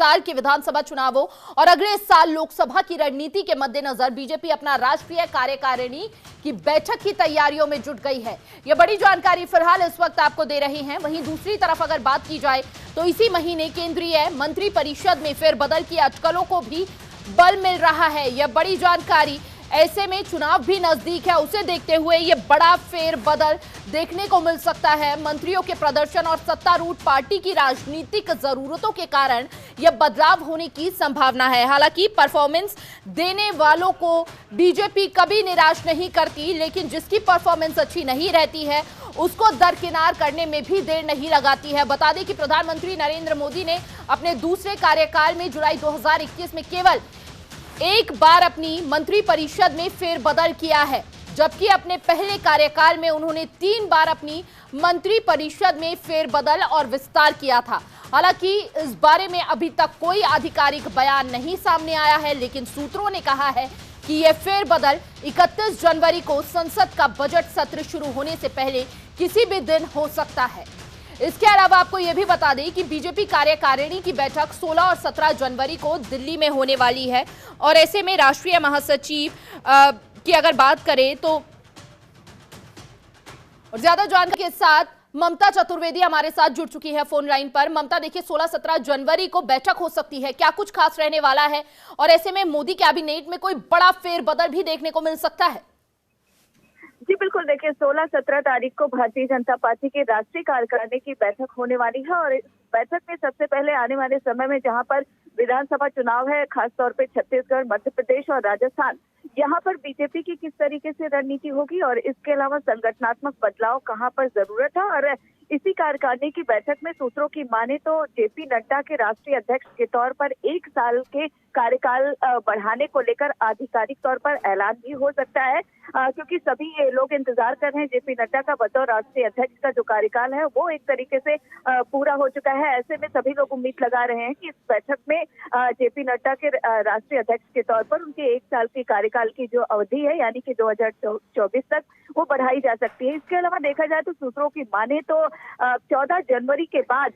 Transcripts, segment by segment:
साल के विधानसभा चुनावों और अगले साल लोकसभा की रणनीति के मद्देनजर बीजेपी अपना राष्ट्रीय कार्यकारिणी की बैठक की तैयारियों में जुट गई है। यह बड़ी जानकारी फिलहाल इस वक्त आपको दे रहे हैं। वहीं दूसरी तरफ अगर बात की जाए तो इसी महीने केंद्रीय मंत्रिपरिषद में फेरबदल की अटकलों को भी बल मिल रहा है। यह बड़ी जानकारी, ऐसे में चुनाव भी नजदीक है, उसे देखते हुए यह बड़ा फेरबदल देखने को मिल सकता है। मंत्रियों के प्रदर्शन और सत्तारूढ़ पार्टी की राजनीतिक जरूरतों के कारण यह बदलाव होने की संभावना है। हालांकि परफॉर्मेंस देने वालों को बीजेपी कभी निराश नहीं करती, लेकिन जिसकी परफॉर्मेंस अच्छी नहीं रहती है उसको दरकिनार करने में भी देर नहीं लगाती है। बता दें कि प्रधानमंत्री नरेंद्र मोदी ने अपने दूसरे कार्यकाल में जुलाई 2021 में केवल एक बार अपनी मंत्रिपरिषद में फेरबदल किया है, जबकि अपने पहले कार्यकाल में उन्होंने 3 बार अपनी मंत्रिपरिषद में फेरबदल और विस्तार किया था। हालांकि इस बारे में अभी तक कोई आधिकारिक बयान नहीं सामने आया है, लेकिन सूत्रों ने कहा है कि यह फेरबदल 31 जनवरी को संसद का बजट सत्र शुरू होने से पहले किसी भी दिन हो सकता है। इसके अलावा आपको यह भी बता दें कि बीजेपी कार्यकारिणी की बैठक 16 और 17 जनवरी को दिल्ली में होने वाली है और ऐसे में राष्ट्रीय महासचिव की अगर बात करें तो और ज्यादा जानकारी के साथ ममता चतुर्वेदी हमारे साथ जुड़ चुकी है फोन लाइन पर। ममता, देखिए 16-17 जनवरी को बैठक हो सकती है, क्या कुछ खास रहने वाला है और ऐसे में मोदी कैबिनेट में कोई बड़ा फेरबदल भी देखने को मिल सकता है? जी बिल्कुल, देखिए 16-17 तारीख को भारतीय जनता पार्टी की राष्ट्रीय कार्यकारिणी की बैठक होने वाली है और इस बैठक में सबसे पहले आने वाले समय में जहां पर विधानसभा चुनाव है, खासतौर पे छत्तीसगढ़, मध्य प्रदेश और राजस्थान, यहाँ पर बीजेपी की किस तरीके से रणनीति होगी और इसके अलावा संगठनात्मक बदलाव कहाँ पर जरूरत है। और इसी कार्यकारिणी की बैठक में सूत्रों की माने तो जेपी नड्डा के राष्ट्रीय अध्यक्ष के तौर पर 1 साल के कार्यकाल बढ़ाने को लेकर आधिकारिक तौर पर ऐलान भी हो सकता है, क्योंकि सभी ये लोग इंतजार कर रहे हैं। जेपी नड्डा का बतौर राष्ट्रीय अध्यक्ष का जो कार्यकाल है वो एक तरीके से पूरा हो चुका है। ऐसे में सभी लोग उम्मीद लगा रहे हैं कि इस बैठक में जेपी नड्डा के राष्ट्रीय अध्यक्ष के तौर पर उनके 1 साल के कार्यकाल की जो अवधि है यानी कि 2024 तक वो बढ़ाई जा सकती है। इसके अलावा देखा जाए तो सूत्रों की माने तो 14 जनवरी के बाद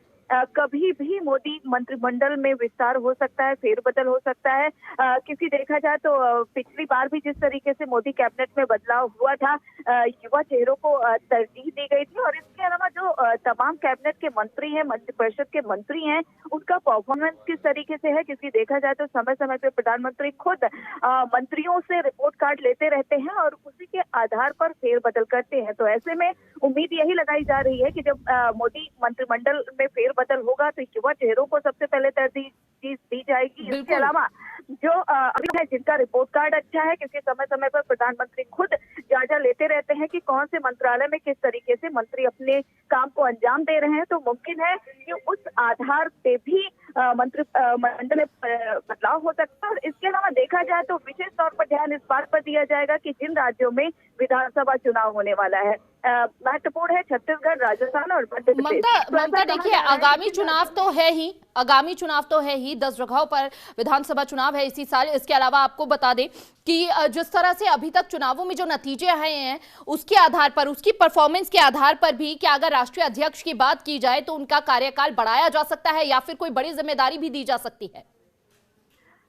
कभी भी मोदी मंत्रिमंडल में विस्तार हो सकता है, फेरबदल हो सकता है, क्योंकि देखा जाए तो पिछली बार भी जिस तरीके से मोदी कैबिनेट में बदलाव हुआ था, युवा चेहरों को तरजीह दी गई थी और इसके अलावा जो तमाम कैबिनेट के मंत्री हैं, मंत्रिपरिषद के मंत्री हैं, उनका परफॉर्मेंस किस तरीके से है, क्योंकि देखा जाए तो समय समय पे प्रधानमंत्री खुद मंत्रियों से रिपोर्ट कार्ड लेते रहते हैं और उसी के आधार पर फेरबदल करते हैं। तो ऐसे में उम्मीद यही लगाई जा रही है कि जब मोदी मंत्रिमंडल में फेरबदल होगा तो युवा चेहरों को सबसे पहले तरजीह दी जाएगी। इसके अलावा जो अभी है जिनका रिपोर्ट कार्ड अच्छा है, क्योंकि समय समय पर प्रधानमंत्री खुद जायजा लेते रहते हैं कि कौन से मंत्रालय में किस तरीके से मंत्री अपने काम को अंजाम दे रहे हैं, तो मुमकिन है कि उस आधार पे भी मंत्रिमंडल में बदलाव हो सकता है। और इसके अलावा देखा जाए तो विशेष तौर पर ध्यान इस बात पर दिया जाएगा कि जिन राज्यों में विधानसभा चुनाव होने वाला है, महत्वपूर्ण है छत्तीसगढ़, राजस्थान और मध्य प्रदेश। ममता देखिए, आगामी चुनाव तो है ही 10 जगहों पर विधानसभा चुनाव है इसी साल। इसके अलावा आपको बता दें कि जिस तरह से अभी तक चुनावों में जो नतीजे आए हैं उसके आधार पर, उसकी परफॉर्मेंस के आधार पर भी क्या अगर राष्ट्रीय अध्यक्ष की बात की जाए तो उनका कार्यकाल बढ़ाया जा सकता है या फिर कोई बड़ी जिम्मेदारी भी दी जा सकती है?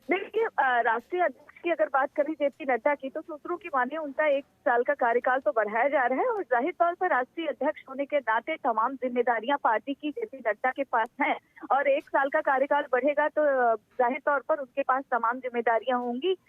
देखिए, राष्ट्रीय अध्यक्ष की अगर बात करें जेपी नड्डा की, तो सूत्रों की माने उनका 1 साल का कार्यकाल तो बढ़ाया जा रहा है और जाहिर तौर पर राष्ट्रीय अध्यक्ष होने के नाते तमाम जिम्मेदारियां पार्टी की जेपी नड्डा के पास हैं और 1 साल का कार्यकाल बढ़ेगा तो जाहिर तौर पर उनके पास तमाम जिम्मेदारियां होंगी।